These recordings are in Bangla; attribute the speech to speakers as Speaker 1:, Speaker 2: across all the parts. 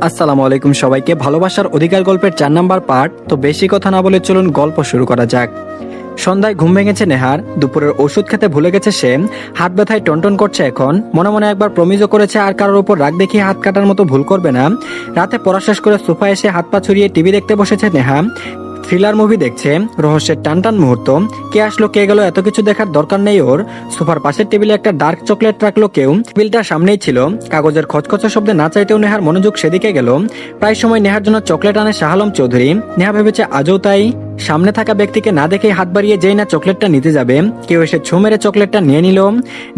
Speaker 1: আসসালামু আলাইকুম সবাইকে। ভালোবাসার অধিকার গল্পের 4 নাম্বার পার্ট। তো বেশি কথা না বলে চলুন গল্প শুরু করা যাক। সন্ধ্যায় ঘুম ভেঙেছে নেহার। দুপুরের ওষুধ খেতে ভুলে গেছে সে। হাত ব্যথায় টনটন করছে এখন। মনে মনে একবার প্রমিজও করেছে আর কারোর উপর রাগ দেখিয়ে হাত কাটার মতো ভুল করবে না। রাতে পড়া শেষ করে সোফায় এসে হাত পা ছড়িয়ে টিভি দেখতে বসেছে নেহা। থ্রিলার মুভি দেখছে, রহস্যের টানটান মুহূর্ত। কে আসলো কে গেল এত কিছু দেখার দরকার নেই ওর। সোফার পাশের টেবিলে একটা ডার্ক চকলেট রাখলো কেউ। টেবিলটা সামনেই ছিল। কাগজের খচখচে শব্দে না চাইতেও নেহার মনোযোগ সেদিকে গেল। প্রায় সময় নেহার জন্য চকলেট আনে শাহ আলম চৌধুরী। নেহা ভেবেছে আজও তাই। সামনে থাকা ব্যক্তিকে না দেখে হাত বাড়িয়ে যেই না চকলেটটা নিতে যাবে, কেউ এসে ছো মেরে চকলেটটা নিয়ে নিল।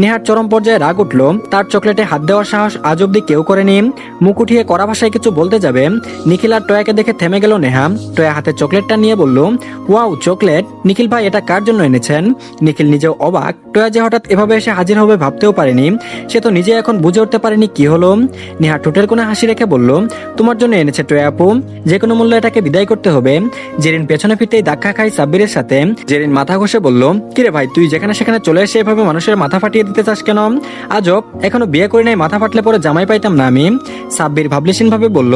Speaker 1: নেহার চরম পর্যায়ে রাগ উঠল। তার চকলেটে হাত দেওয়ার সাহস আজ অব্দি কেউ করেনি। মুখ উঠিয়ে কড়া ভাষায় কিছু বলতে যাবে, নিখিল আর টয়াকে দেখে থেমে গেল নেহা। টয়া হাতে চকলেটটা নিয়ে বলল, ওয়াও চকলেট, নিখিল ভাই এটা কার জন্য এনেছেন? নিখিল নিজেও অবাক। টয়া যে হঠাৎ এভাবে এসে হাজির হবে ভাবতেও পারেনি। সে তো নিজে এখন বুঝে উঠতে পারেনি কি হলো। নেহা ঠোঁটের কোণে হাসি রেখে বলল, তোমার জন্য এনেছে টয়া আপু, যে কোনো মূল্যে এটাকে বিদায় করতে হবে। জেরিন পেছনে ফিরতেই ধাক্কা খায় সাব্বিরের সাথে। জেরিন মাথা ঘষে বলল, কিরে ভাই তুই যেখানে সেখানে চলে এসে এভাবে মানুষের মাথা ফাটিয়ে দিতে চাস কেন? আজব, এখনো বিয়ে করি নাই, মাথা ফাটলে পরে জামাই পাইতাম না আমি। সাব্বির ভাবলেশীন ভাবে বলল,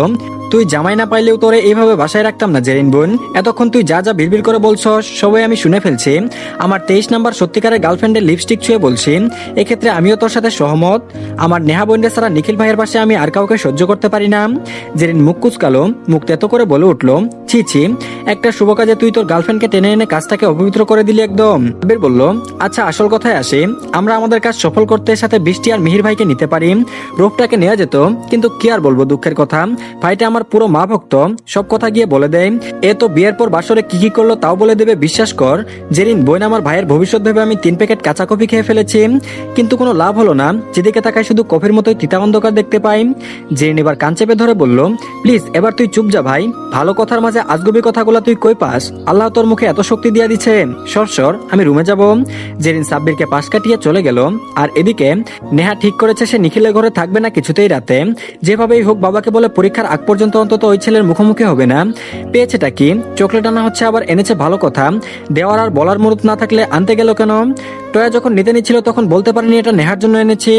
Speaker 1: তুই জামাই না পাইলেও তোরে এইভাবে বাসায় রাখতাম না জেরিন বোন। এতক্ষণ তুই যা যা বিড়বিড় করে বলছস সবাই আমি শুনে ফেলছি। আমার 23 নাম্বার সত্যিকারের গার্লফ্রেন্ডের লিপস্টিক ছুঁয়ে বলছি, এক্ষেত্রে আমিও তোর সাথে সহমত। আমার নেহা বোনদের ছাড়া নিখিল ভাইয়ের পাশে আমি আর কাউকে সহ্য করতে পারি না। জেরিন মুখ কুচকালো, মুখ তেতো করে বলে উঠলো, ছি ছি, একটা শুভ কাজে তুই তোর গার্লফ্রেন্ডকে টেনে এনে কাজটাকে অপবিত্র করে দিলি একদম। সাব্বির বলল, আচ্ছা আসল কথায় আসি, আমরা আমাদের কাজ সফল করতে সাথে বৃষ্টি আর মিহির ভাইকে নিতে পারি। রূপটাকে নেওয়া যেত, কিন্তু কি আর বলবো দুঃখের কথা, ভাইটা আমার পুরো মা ভক্ত, সব কথা গিয়ে বলে দেয়। এ তো বিয়ের পর বাসরে কি কি করলো তাও বলে দেবে, বিশ্বাস কর। জেরিন বোন, আমার ভাইয়ের ভবিষ্যৎ ভেবে আমি 3 প্যাকেট কাঁচা কফি খেয়ে ফেলেছি, কিন্তু কোনো লাভ হলো না। যেদিকে তাকায় শুধু কফির মতোই তিতা অন্ধকার দেখতে পাই। জেরিন এবার কান চেপে ধরে বলল, প্লিজ এবার তুই চুপ যা ভাই, ভালো কথার মাঝে আজগুবি কথাগুলো তুই কই পাস? আল্লাহ তোর মুখে এত শক্তি দিয়া দিচ্ছে। সর সর, আমি রুমে যাব। জেরিন সাব্বিরকে পাশ কাটিয়ে চলে গেল। আর এদিকে নেহা ঠিক করেছে সে নিখিলের ঘরে থাকবে না কিছুতেই রাতে। যেভাবেই হোক বাবাকে বলে পরীক্ষার আগ পর্যন্ত অন্তত ওই ছেলের মুখোমুখি হবে না। পেয়েছেটা কি? চকলেট আনা হচ্ছে, আবার এনেছে ভালো কথা। দেওয়ার আর বলার মুরুত না থাকলে আনতে গেল কেন? টয়া যখন নিতে নিচ্ছিল তখন বলতে পারেনি এটা নেহার জন্য এনেছি।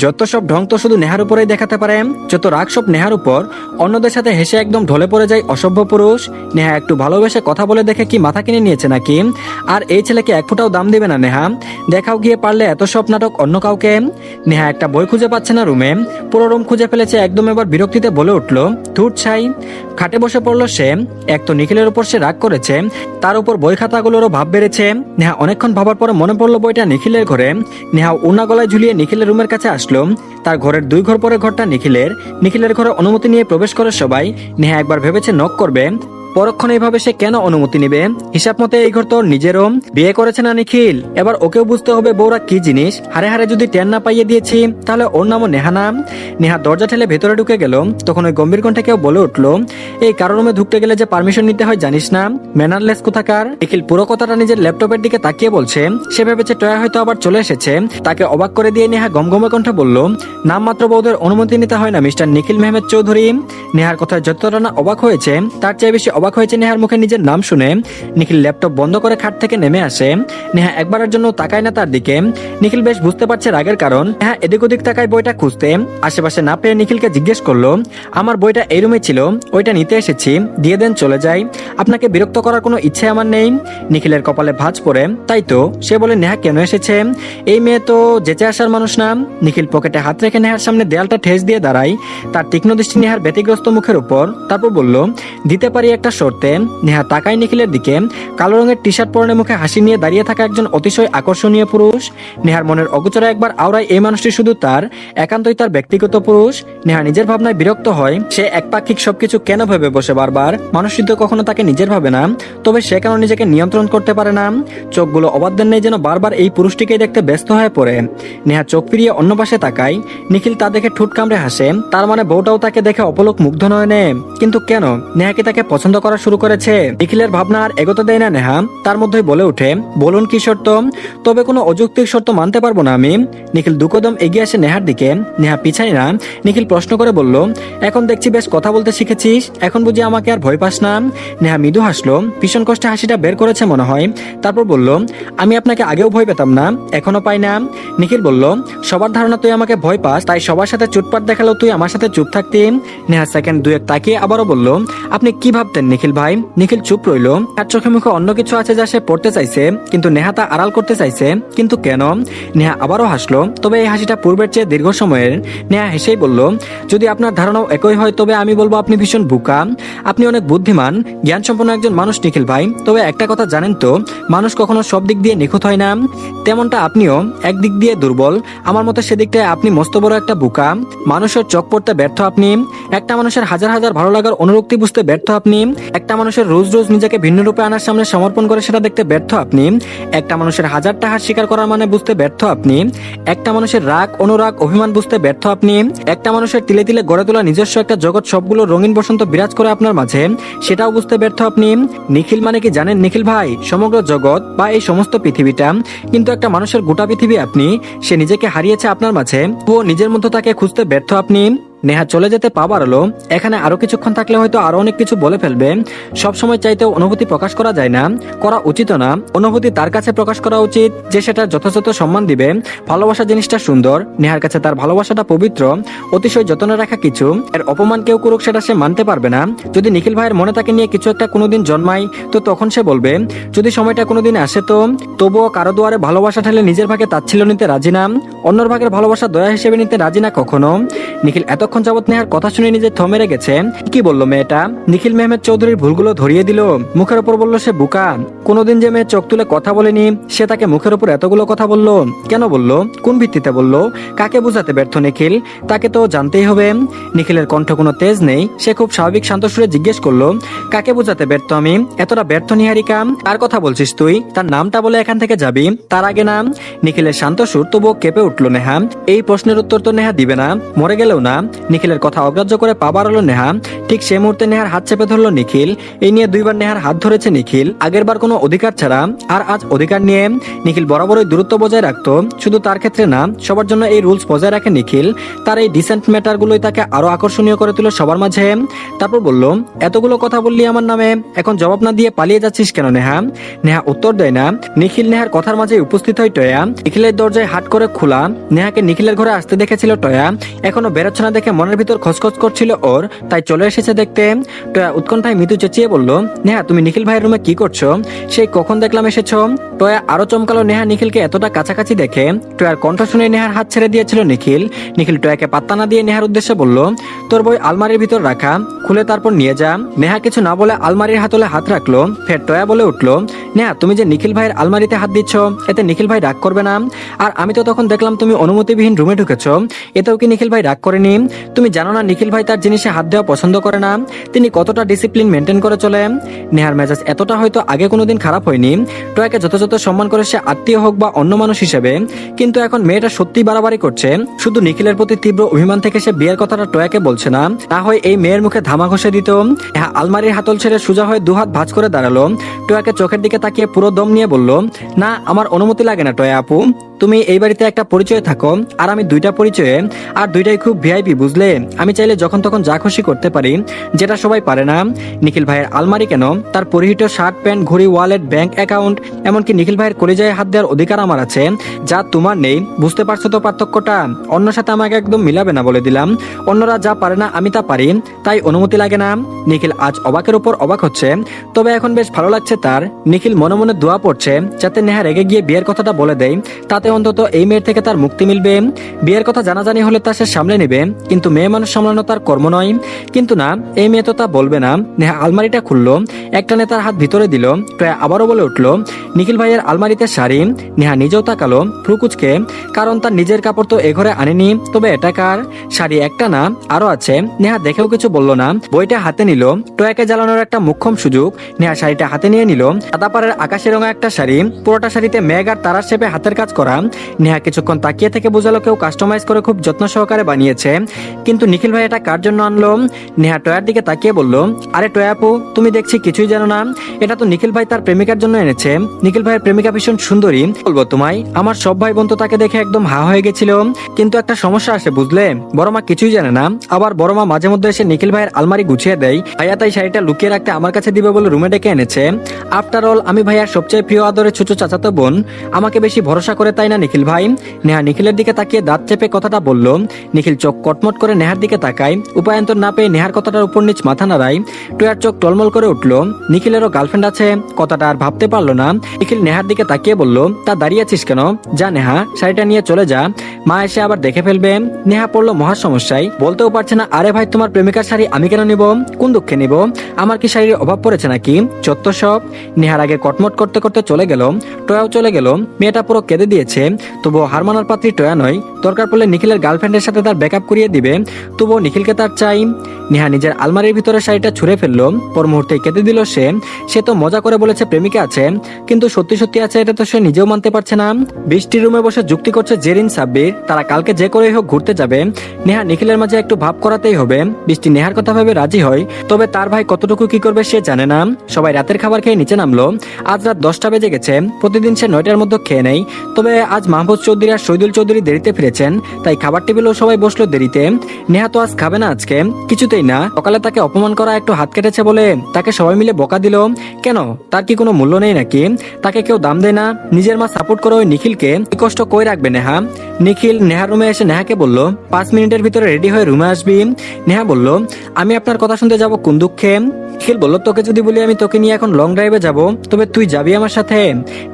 Speaker 1: যত সব ঢং তো শুধু নেহার উপরেই দেখাতে পারে, যত রাগ সব নেহার উপর। অন্যদের সাথে হেসে একদম ঢলে পড়ে যায় অসভ্য পুরুষ। নেহা একটু ভালোবেসে কথা বলে দেখে কি মাথা কিনে নিয়েছে নাকি? আর এই ছেলেকে এক ফোঁটাও দাম দেবে না নেহা। দেখাও গিয়ে পারলে এত সব নাটক অন্য কাউকে। নেহা একটা বই খুঁজে পাচ্ছে না রুমে, পুরো রুম খুঁজে ফেলেছে একদম। এবার বিরক্তিতে বলে উঠলো, ধুর ছাই। খাটে বসে পড়লো সে। এক তো নিখিলের উপর সে রাগ করেছে, তার উপর বই খাতাগুলোরও ভাব বেড়েছে। নেহা অনেকক্ষণ ভাবার পরে মনে পড়লো বইটা নিখিলের ঘরে। নেহা উনা গলায় ঝুলিয়ে নিখিলের রুমের কাছে আসলো। তার ঘরের 2 ঘর পরে ঘরটা নিখিলের। নিখিলের ঘরে অনুমতি নিয়ে প্রবেশ করে সবাই। নেহা একবার ভেবেছে নক করবে, পরক্ষণে এভাবে সে কেন অনুমতি নেবে? হিসাব মতে এই ঘর তো নিজেরও। বিয়ে করেছে না নিখিল, এবার ওকেও বুঝতে হবে বউরা কি জিনিস। হারে হারে যদি টেন না পাইয়ে দিয়েছি তাহলে ওর নামও নেহা নাম। নেহা দরজা ঠেলে ভেতরে ঢুকে গেল, তখন ওই গম্ভীর কণ্ঠে কেউ বলে উঠলো, এই কারোর রুমে ঢুকতে গেলে যে পারমিশন নিতে হয় জানিস না? ম্যানারলেস কোথাকার। নিখিল পুরো কথাটা নিজের ল্যাপটপের দিকে তাকিয়ে বলছে। সে ভেবেছে টয়া হয়তো আবার চলে এসেছে। তাকে অবাক করে দিয়ে নেহা গমগমে কণ্ঠে বলল, নামমাত্র বউদের অনুমতি নিতে হয় না মিস্টার নিখিল মেহমেদ চৌধুরী। নেহার কথায় যতটা না অবাক হয়েছে তার চেয়ে বেশি অবাক হয়েছে নেহার মুখে নিজের নাম শুনে। নিখিল ল্যাপটপ বন্ধ করে খাট থেকে নেমে আসে। নেহা একবারের জন্য তাকায় না তার দিকে। নিখিল বেশ বুঝতে পারছে রাগের কারণ। নেহা এদিক ওদিক তাকায় বইটা খুঁজতে। আশেপাশে না পেয়ে নিখিলকে জিজ্ঞেস করলো, আমার বইটা এই রুমে ছিল, ওইটা নিতে এসেছি, দিয়ে দেন চলে যাই। আপনাকে বিরক্ত করার কোনো ইচ্ছে আমার নেই। নিখিলের কপালে ভাঁজ পড়ে। তাই তো, সে বলে নেহা কেন এসেছে? এই মেয়ে তো যেচে আসার মানুষ না। নিখিল পকেটে হাত রেখে নেহার সামনে দেয়ালটা ঠেস দিয়ে দাঁড়ায়, তার তীক্ষ্ণ দৃষ্টি নেহার ব্যতিগ্রস্ত মুখের উপর। তারপর বলল, দিতে পারি একটা শর্তে। নেহা তাকায় নিখিলের দিকে। কালো রঙের টি শার্ট পরনে মুখে হাসি নিয়ে দাঁড়িয়ে থাকা একজন অতিশয় আকর্ষণীয় পুরুষ। নেহার মনের অগোচরে একবার আওড়ায় এই মানুষটি শুধু তার, একান্তই তার ব্যক্তিগত পুরুষ। নেহা নিজের ভাবনায় বিরক্ত হয়। সে একপাক্ষিক সবকিছু কেন ভেবে বসে বারবার? মানুষটি তো কখনো তাকে নিজের ভাবে না, তবে সে কেন নিজেকে নিয়ন্ত্রণ করতে পারে না? চোখগুলো অবাধ্যের নেই যেন বারবার এই পুরুষটিকে দেখতে ব্যস্ত হয়ে পড়ে। নেহা চোখ ফিরিয়ে অন্য পাশে তাকায়। নিখিল তা দেখে ঠোঁট কামড়ে হাসে। তার মানে বউটাও তাকে দেখে অপলক মুগ্ধ নয়নে। কিন্তু কেন? নেহা কি তাকে পছন্দ করা শুরু করেছে। নিখিলের ভাবনা আর এগোতে দেয় না নেহা, তার মধ্যেই বলে ওঠে, বলুন কি শর্ত? তবে কোনো অযৌক্তিক শর্ত মানতে পারবো না আমি। নিখিল দুকদম এগিয়ে আসে নেহার দিকে, নেহা পিছায় না। নিখিল প্রশ্ন করে বলল, এখন দেখছি বেশ কথা বলতে শিখেছিস, এখন বুঝি আমাকে আর ভয় পাস না? নেহা মৃদু হাসলো, ভীষণ কষ্টে হাসিটা বের করেছে মনে হয়। তারপর বলল, আমি আপনাকে আগেও ভয় পেতাম না, এখনো পাই না। নিখিল বলল, সবার ধারণা তুই আমাকে ভয় পাস, তাই সবার সাথে চুটপাট দেখালেও তুই আমার সাথে চুপ থাকতি। নেহা সেকেন্ড দুয়েক তাকিয়ে আবারও বলল, আপনি কি ভাবতেন নিখিল ভাই? নিখিল চুপ রইল, তার চোখে মুখে অন্য কিছু আছে যা সে পড়তে চাইছে, কিন্তু নেহা তা আড়াল করতে চাইছে। কিন্তু কেন? নেহা আবারও হাসলো, তবে এই হাসিটা পূর্বের চেয়ে দীর্ঘ সময়ের। নেহা হেসেই বলল, যদি আপনার ধারণাও একই হয় তবে আমি বলবো আপনি ভীষণ বোকা। আপনি অনেক বুদ্ধিমান, জ্ঞান সম্পন্ন একজন মানুষ নিখিল ভাই। তবে একটা কথা জানেন তো, মানুষ কখনো সব দিক দিয়ে নিখুঁত হয় না, তেমনটা আপনিও একদিক দিয়ে দুর্বল। আমার মতে সেদিকটায় আপনি মস্ত বড় একটা বোকা। মানুষের চোখ পড়তে ব্যর্থ আপনি, একটা মানুষের হাজার হাজার ভালো লাগার অনুরক্তি বুঝতে ব্যর্থ আপনি, একটা মানুষের রোজ রোজ নিজেকে ভিন্ন রূপে আনার সামনে সমর্পণ করে সেটা দেখতে ব্যর্থ আপনি, একটা মানুষের হাজারটা হার স্বীকার করার মানে বুঝতে ব্যর্থ আপনি, একটা মানুষের রাগ অনুরাগ অভিমান বুঝতে ব্যর্থ আপনি, একটা মানুষের তিলে তিলে গড়ে তোলা নিজস্ব একটা জগৎ সবগুলো রঙিন বসন্ত বিরাজ করে আপনার মাঝে, সেটাও বুঝতে ব্যর্থ আপনি। নিখিল মানে কি জানেন নিখিল ভাই? সমগ্র জগৎ বা এই সমস্ত পৃথিবীটা কিন্তু একটা মানুষের গোটা পৃথিবী আপনি। সে নিজেকে হারিয়েছে আপনার মাঝে, ও নিজের মধ্যে তাকে খুঁজতে ব্যর্থ আপনি। নেহা চলে যেতে পা বাড়ালো, এখানে আরো কিছুক্ষণ থাকলে হয়তো আরো অনেক কিছু বলে ফেলবে। সবসময় চাইতেও অনুভূতি প্রকাশ করা যায় না, করা উচিত না। অনুভূতি তার কাছে প্রকাশ করা উচিত যে সেটার যথাযথ সম্মান দিবে। ভালোবাসা জিনিসটা সুন্দর, নেহার কাছে তার ভালোবাসাটা পবিত্র, অতিশয় যত্নে রাখা কিছু। এর অপমান কেউ করুক সেটা সে মানতে পারবে না। যদি নিখিল ভাইয়ের মনে তাকে নিয়ে কিছু একটা কোনোদিন জন্মায় তো তখন সে বলবে, যদি সময়টা কোনোদিন আসে তো। তবুও কারো দুয়ারে ভালোবাসা ঠেলে নিজের ভাগে তাচ্ছিল্য নিতে রাজি না, অন্যর ভাগের ভালোবাসা দয়া হিসেবে নিতে রাজি না কখনো। নিখিল এতক্ষণ যাবত নেহার কথা শুনে নিজে থমেরে গেছে। কি বললো মেয়েটা? নিখিল মেহমেদ চৌধুরীর ভুলগুলো ধরিয়ে দিল, মুখের উপর বলল সে বোকা। কোনোদিন যে মেয়ে চোখ তুলে কথা বলেনি, সে তাকে মুখের উপর এতগুলো কথা বললো। কেন বললো? কোন ভিত্তিতে বললো? কাকে বোঝাতে ব্যর্থ নিখিল? তাকে তো জানতেই হবে। নিখিলের কণ্ঠে কোনো তেজ নেই, সে খুব স্বাভাবিক শান্ত সুরে জিজ্ঞেস করলো, কাকে বোঝাতে ব্যর্থ আমি? এতটা ব্যর্থ নিহারিকা? কার কথা বলছিস তুই? তার নামটা বলে এখান থেকে যাবি, তার আগে নাম। নিখিলের শান্ত সুর তবুও কেঁপে উঠলো নেহা। এই প্রশ্নের উত্তর তো নেহা দিবে না, মরে গেলেও না। নিখিলের কথা অগ্রাহ্য করে পা বাড়ালো নেহা। ঠিক সে মুহূর্তে নেহার হাত চেপে ধরলো নিখিল। এই নিয়ে দুইবার নেহার হাত ধরেছে নিখিল, আগের বার কোনো অধিকার ছাড়া, আর আজ অধিকার নিয়ে। নিখিল বরাবরই দূরত্ব বজায় রাখতো, শুধু তার ক্ষেত্রে না, সবার জন্য এই রুলস বজায় রাখে নিখিল। তার এই ডিসেন্ট ম্যাটারগুলোই তাকে আরো আকর্ষণীয় করে তুলে সবার মাঝে। তারপর বলল, এতগুলো কথা বললি আমার নামে, এখন জবাব না দিয়ে পালিয়ে যাচ্ছিস কেন নেহা? নেহা উত্তর দেয় না। নিখিল নেহার কথার মাঝে উপস্থিত হয় টয়া। নিখিলের দরজায় হাট করে খোলা। নেহাকে নিখিলের ঘরে আসতে দেখেছিল টয়া, এখনো বেরোচ্ছে না দেখে মনের ভিতর খচখচ করছিল ওর, তাই চলে এসেছে দেখতে। টয়া উৎকণ্ঠায় মৃদু চেঁচিয়ে বলল, নেহা তুমি নিখিল ভাইয়ের রুমে কি করছো? সেই কখন দেখলাম এসেছো। টয়া আরো চমকালো নেহা নিখিলকে এতটা কাছাকাছি দেখে। টয়ার কণ্ঠ শুনে নেহার হাত ছেড়ে দিয়েছিল নিখিল। নিখিল টয়াকে পাত্তা না দিয়ে নেহার উদ্দেশ্যে বলল, তোর বই আলমারির ভিতর রাখা, খুলে তারপর নিয়ে যা। নেহা কিছু না বলে আলমারির হাতলে হাত রাখলো। ফের টয়া বলে উঠলো, নেহা তুমি যে নিখিল ভাইয়ের আলমারিতে হাত দিচ্ছ, এতে নিখিল ভাই রাগ করবে না? আর আমি তো তখন দেখলাম তুমি অনুমতিবিহীন রুমে ঢুকেছো, এতেও কি নিখিল ভাই রাগ করেনি? তুমি জানো না নিখিল ভাই তার জিনিসে হাত দেওয়া পছন্দ করে না, তিনি কতটা ডিসিপ্লিন মেনটেন করে চলে। নেহার মেজাজ এতটা হয়তো আগে কোনোদিন খারাপ হয়নি। টয়াকে যথাযথ সম্মান করে সে আত্মীয় হোক বা অন্য মানুষ হিসেবে, কিন্তু এখন মেয়েটা সত্যি বাড়াবাড়ি করছে। শুধু নিখিলের প্রতি তীব্র অভিমান থেকে সে বিয়ের কথাটা টয়াকে বলছে না, না হয় এই মেয়ের মুখে ধামা ঘষে দিত। আলমারির হাতল ছেড়ে সোজা হয়ে দুহাত ভাঁজ করে দাঁড়ালো। টয়াকে চোখের দিকে তাকিয়ে পুরো দম নিয়ে বলল, না আমার অনুমতি লাগে না টয়া আপু, তুমি এই বাড়িতে একটা পরিচয় থাকো, আর আমি দুইটা পরিচয়ে, আর দুইটাই খুব ভিআইপি বুঝলে। আমি চাইলে যখন তখন যা খুশি করতে পারি, যেটা সবাই পারে না। নিখিল ভাইয়ের আলমারি কেন, তার পরিহিত শার্ট প্যান্ট ঘড়ি ওয়ালেট ব্যাংক অ্যাকাউন্ট, এমনকি নিখিল ভাইয়ের কলিজায় হাত দেওয়ার অধিকার আমার আছে, যা তোমার নেই। বুঝতে পারছো তো পার্থক্যটা? অন্য সাথে আমাকে একদম মিলাবে না বলে দিলাম। অন্যরা যা পারে না আমি তা পারি, তাই অনুমতি লাগে না। নিখিল আজ অবাকের উপর অবাক হচ্ছে, তবে এখন বেশ ভালো লাগছে তার। নিখিল মনে মনে দোয়া পড়ছে যাতে নেহা রেগে গিয়ে বিয়ের কথাটা বলে দেয়, তাতে অন্তত এই মেয়ের থেকে তার মুক্তি মিলবে। বিয়ের কথা জানাজানি হলে তা সে সামলে নেবে, কিন্তু মেয়ে মানুষ সামলানো তার কর্ম নয়। কিন্তু না, এই মেয়ে তো তা বলবে না। নেহা আলমারিটা খুললো, একটা নেতার হাত ভিতরে দিল। টয়া আবারও বলে উঠলো, নিখিল ভাইয়ের আলমারিতে শাড়ি। নেহা নিজেও তাকালো ফ্রুকুচকে, কারণ তার নিজের কাপড় তো এ ঘরে আনেনি। তবে এটা কার? শাড়ি একটা না, আরো আছে। নেহা দেখেও কিছু বললো না, বইটা হাতে নিল। টয়াকে জ্বালানোর একটা মুখ্যম সুযোগ। নেহা শাড়িটা হাতে নিয়ে নিল। সাদা পাড়ের আকাশি রঙা একটা শাড়ি, পুরোটা শাড়িতে মেঘ আর তারার শেপে হাতের কাজ করা। নেহা কিছুক্ষণ তাকিয়ে থেকে বোঝালো কেউ কাস্টমাইজ করে খুব যত্ন সহকারে বানিয়েছে, কিন্তু নিখিল ভাই এটা কার জন্য আনলো? নেহা টয়ার দিকে তাকিয়ে বলল, আরে টয়া আপু, তুমি দেখছি কিছুই জানো না, এটা তো নিখিল ভাই তার প্রেমিকার জন্য এনেছে। নিখিল ভাইয়ের প্রেমিকা ভীষণ সুন্দরী, বলবো তোমায়, আমার সব ভাই বোন তো তাকে দেখে একদম হা হয়ে গেছিল, কিন্তু একটা সমস্যা আসে বুঝলে, বড় মা কিছুই জানে না, আবার বড় মা মাঝে মধ্যে এসে নিখিল ভাইয়ের আলমারি গুছিয়ে দেয়, ভাইয়া তাই শাড়িটা লুকিয়ে রাখতে আমার কাছে দিবে বলে রুমে ডেকে এনেছে। আফটার অল আমি ভাইয়ার সবচেয়ে প্রিয় আদরের ছোট চাচাতো বোন, আমাকে বেশি ভরসা করে তাই না নিখিল ভাই? নেহা নিখিলের দিকে তাকিয়ে দাঁত চেপে কথাটা বলল। নিখিল চোখ কটমট করে নেহার দিকে তাকায়, উপায়ন্তর না পেয়ে নেহার কথাটার উপর নিচ মাথা নাড়ায়। টুয়ার চোখ টলমল করে উঠল, নিখিলেরও গার্লফ্রেন্ড আছে, কথাটা আর ভাবতে পারলো না। নিখিল নেহার দিকে তাকিয়ে বলল, তা দাঁড়িয়ে আছিস কেন, যা নেহা শাড়িটা নিয়ে চলে যা, মা এসে আবার দেখে ফেলবে। নেহা পড়লো মহা সমস্যায়, বলতেও পারছে না, আরে ভাই তোমার প্রেমিকার শাড়ি আমি কেন নিব, কোন দুঃখে নিব, আমার কি শাড়ির অভাব পড়েছে নাকি, চত্ব সব। নেহার আগে কটমট করতে করতে চলে গেল, টয়াও চলে গেল, মেয়েটা পুরো কেঁদে দিয়েছে, তবুও হার মানার পাত্রী টয়া নয়, দরকার পড়লে নিখিলের গার্লফ্রেন্ডের সাথে তার ব্যাকআপ করিয়ে দিবে, তবুও নিখিলকে তার চাই। নেহা নিজের আলমারির ভিতরে শাড়িটা ছুঁড়ে ফেললো, পর মুহূর্তে কেঁদে দিল সে তো মজা করে বলেছে প্রেমিকা আছে, কিন্তু সত্যি সত্যি আছে এটা তো সে নিজেও মানতে পারছে না। বৃষ্টির রুমে বসে যুক্তি করছে জেরিন সাব্বির, তারা কালকে যে করেই হোক ঘুরতে যাবে, নেহা নিখিলের মাঝে একটু ভাব করাতেই হবে। বৃষ্টি নেহার কথা ভেবে রাজি হয়, তবে তার ভাই কতটুকু কি করবে সে জানে না। সবাই রাতের খাবার খেয়ে নিচে নামলো, আজ রাত 10টা বেজে গেছে, প্রতিদিন সে 9টার মধ্যে খেয়ে নেয়, তবে আজ মাহবুব চৌধুরী আর শহীদুল চৌধুরী দেরিতে ফিরেছেন, তাই খাবার টেবিলেও সবাই বসলো দেরিতে। নেহা তো আজ খাবে না, আজকে কিছুতেই না, সকালে তাকে অপমান করা একটু হাত কেটেছে বলে তাকে সবাই মিলে বকা দিল, কেন তার কি কোনো মূল্য নেই নাকি, তাকে কেউ দাম দেয় না, নিজের মা সাপোর্ট করে ওই নিখিলকে কি কষ্ট কই রাখবে নেহা। নিখিল নেহার রুমে এসে নেহাকে বলল, 5 মিনিটের ভিতরে রেডি হয়ে রুমে আসবি। নেহা বলল, আমি আপনার কথা শুনতে যাব কোন দুঃখে। নিখিল বলল, তোকে যদি বলি আমি তোকে নিয়ে এখন লং ড্রাইভে যাব, তবে তুই যাবি আমার সাথে?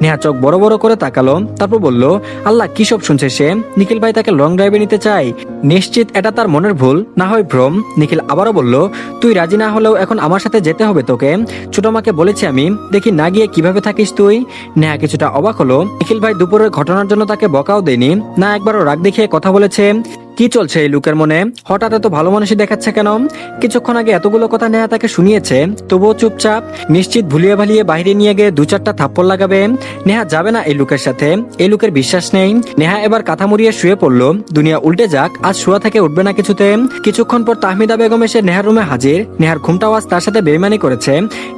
Speaker 1: নেহা চোখ বড় বড় করে তাকালো, তারপর বলল, আল্লাহ কি সব শুনছে সে, নিখিল ভাই তাকে লং ড্রাইভে নিতে চাই, নিশ্চিত এটা তার মনের ভুল, না হয় ভ্রম। নিখিল আবারও বলল, তুই রাজি না হলেও এখন আমার সাথে যেতে হবে তোকে, ছোট মাকে বলেছি আমি, দেখি না গিয়ে কিভাবে থাকিস তুই। নেহা কিছুটা অবাক হলো, নিখিল ভাই দুপুরের ঘটনার জন্য তাকে বকাও দেয়নি, না একবারও রাগ দেখিয়ে কথা বলেছে, কি চলছে এই লোকের মনে, হঠাৎ এত ভালো মানুষই দেখাচ্ছে কেন? কিছুক্ষণ আগে এতগুলো কথা নেহা তাকে শুনিয়েছে, তবুও চুপচাপ, নিশ্চিত ভুলিয়ে ভালিয়ে বাইরে নিয়ে গিয়ে 2-4টা থাপ্পড় লাগাবে। নেহা যাবে না এই লোকের সাথে, এই লোকের বিশ্বাস নেই। নেহা এবার কাঁথা মুড়িয়ে শুয়ে পড়লো, দুনিয়া উল্টে যাক, আজ শোয়া থেকে উঠবে না কিছুতে। কিছুক্ষণ পর তাহমিদা বেগম এসে নেহার রুমে হাজির, নেহার ঘুমটাও আজ তার সাথে বেইমানি করেছে।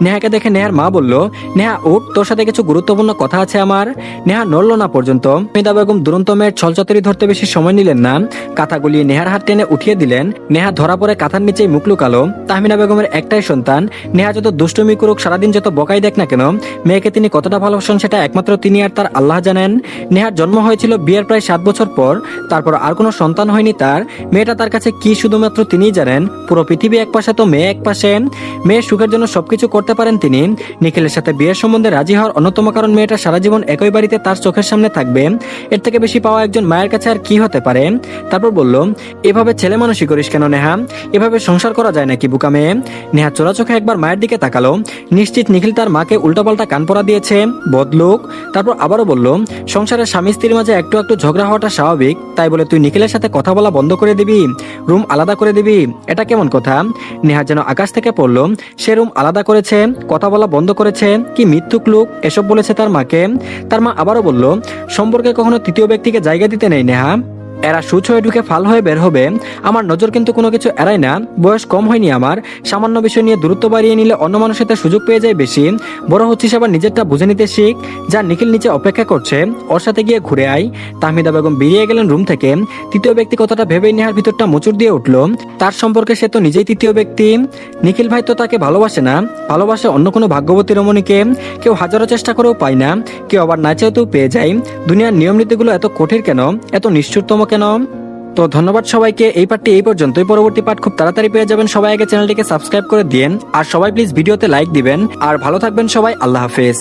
Speaker 1: নেহাকে দেখে নেহার মা বলল, নেহা উঠ, তোর সাথে কিছু গুরুত্বপূর্ণ কথা আছে আমার। নেহা নড়ল না পর্যন্ত। তাহমিদা বেগম দুরন্ত মেয়ের ছলচাতুরি ধরতে বেশি সময় নিলেন না, কাঁথা গুলিয়ে নেহার হাত টেনে উঠিয়ে দিলেন। নেহা ধরা পড়ে কাঁথার নিচেই মুখ লুকালো। তাহমিনা বেগমের একটাই সন্তান, নেহা যত দুষ্টুমি করুক, সারাদিন যত বকাই দেখ না কেন, মেয়েকে তিনি কতটা ভালোবাসেন সেটা একমাত্র তিনি আর তার আল্লাহ জানেন। নেহার জন্ম হয়েছিল বিয়ের প্রায় 7 বছর পর, তারপর আর কোনো সন্তান হয়নি তার। মেয়েটা তার কাছে কি শুধুমাত্র তিনিই জানেন। পুরো পৃথিবী এক পাশে তো মেয়ে এক পাশে, মেয়ের সুখের জন্য সবকিছু করতে পারেন তিনি। নিখিলের সাথে বিয়ের সম্বন্ধে রাজি হওয়ার অন্যতম কারণ মেয়েটা সারা জীবন একই বাড়িতে তার চোখের সামনে থাকবে, এর থেকে বেশি পাওয়া একজন মায়ের কাছে আর কি হতে পারে। তারপর বলল, এভাবে ছেলে মানুষই করিস কেন নেহা, এভাবে সংসার করা যায় নাকি বুকা মেয়ে? নেহা চোরা চোখে একবার মায়ের দিকে তাকালো, নিশ্চিত নিখিল তার মাকে উল্টাপাল্টা কান পরা দিয়েছে, বদলুক। তারপর আবারও বলল, সংসারের স্বামী স্ত্রীর মাঝে একটু একটু ঝগড়া হওয়াটা স্বাভাবিক, তাই বলে তুই নিখিলের সাথে কথা বলা বন্ধ করে দিবি, রুম আলাদা করে দিবি, এটা কেমন কথা? নেহা যেন আকাশ থেকে পড়লো, সে রুম আলাদা করেছে, কথা বলা বন্ধ করেছে, কি মিথ্যুক লোক এসব বলেছে তার মাকে। তার মা আবারও বলল, সম্পর্কে কখনো তৃতীয় ব্যক্তিকে জায়গা দিতে নেই নেহা, এরা সুচ হয়ে ঢুকে ফাল হয়ে বের হবে। আমার নজর কিন্তু কোনো কিছু এড়ায় না, বয়স কম হয়নি আমার, সামান্য বিষয় নিয়ে দূরত্ব বাড়িয়ে নিলে অন্য মানুষের সাথে সুযোগ পেয়ে যায় বেশি। বড় হচ্ছিস আবার নিজেরটা বুঝে নিতে শিখ, যা নিখিল নিচে অপেক্ষা করছে ওর সাথে গিয়ে ঘুরে আয়। তাহমিদা বেগম বেরিয়ে গেলেন রুম থেকে। তৃতীয় ব্যক্তি কথাটা ভেবেই নেহার ভিতরটা মোচড় দিয়ে উঠলো, তার সম্পর্কে সে তো নিজেই তৃতীয় ব্যক্তি। নিখিল ভাই তো তাকে ভালোবাসে না, ভালোবাসে অন্য কোনো ভাগ্যবতী রমণীকে। কেউ হাজারো চেষ্টা করেও পায় না, কেউ আবার না চাইতেও পেয়ে যায়। দুনিয়ার নিয়ম নীতিগুলো এত কঠিন কেন, এত নিষ্ঠুরতম কেন? তো ধন্যবাদ সবাইকে, এই পার্টটি এই পর্যন্তই। পরবর্তী পার্ট খুব তাড়াতাড়ি পেয়ে যাবেন। সবাই আগে চ্যানেলটিকে সাবস্ক্রাইব করে দিন, আর সবাই প্লিজ ভিডিওতে লাইক দিবেন, আর ভালো থাকবেন সবাই। আল্লাহ হাফেজ।